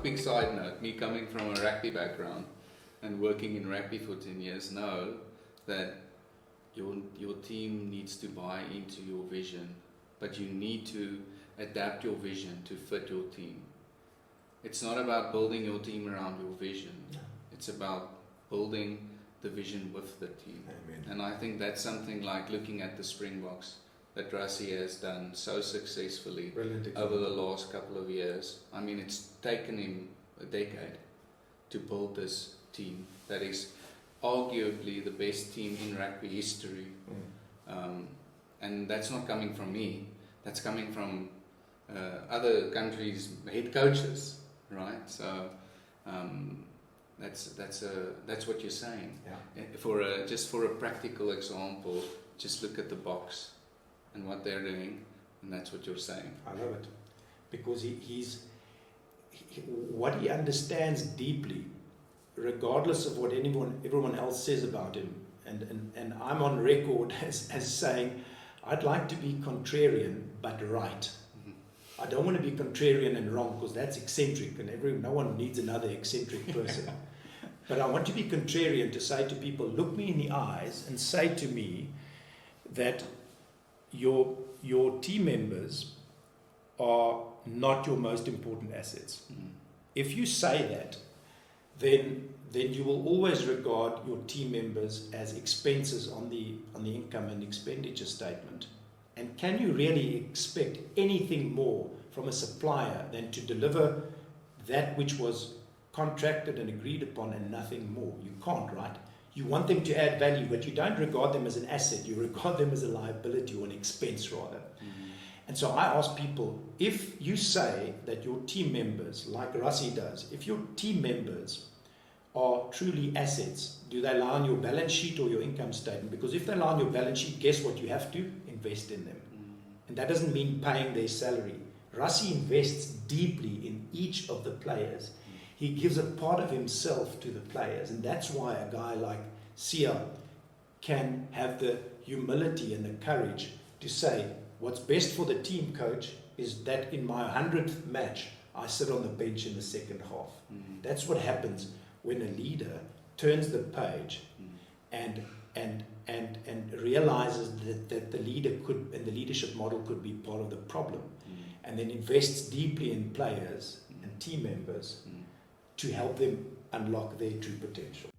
quick side note, me coming from a rugby background and working in rugby for 10 years, know that your team needs to buy into your vision, but you need to adapt your vision to fit your team. It's not about building your team around your vision. No. It's about building the vision with the team. Amen. And I think that's something like looking at the Springboks that Rassie has done so successfully over the last couple of years. I mean, it's taken him a decade to build this team that is arguably the best team in rugby history. And that's not coming from me. That's coming from other countries' head coaches, right? So that's what you're saying. Yeah. Just for a practical example, just look at the Boks and what they're doing, and that's what you're saying. I love it, because what he understands deeply, regardless of what everyone else says about him, and I'm on record as saying, I'd like to be contrarian but right. I don't want to be contrarian and wrong, because that's eccentric, and no one needs another eccentric person. But I want to be contrarian, to say to people, look me in the eyes and say to me that your team members are not your most important assets. If you say that, then you will always regard your team members as expenses on the income and expenditure statement. And can you really expect anything more from a supplier than to deliver that which was contracted and agreed upon and nothing more? You can't, right? You want them to add value, but you don't regard them as an asset. You regard them as a liability, or an expense rather. And so I ask people, if you say that your team members, like Rassie does, if your team members are truly assets, do they lie on your balance sheet or your income statement? Because if they lie on your balance sheet, guess what? You have to invest in them. And that doesn't mean paying their salary. Rassie invests deeply in each of the players. He gives a part of himself to the players, and that's why a guy like Sia can have the humility and the courage to say, what's best for the team, coach, is that in my 100th match, I sit on the bench in the second half. That's what happens when a leader turns the page and realizes that the leader could, and the leadership model could be part of the problem, and then invests deeply in players and team members to help them unlock their true potential.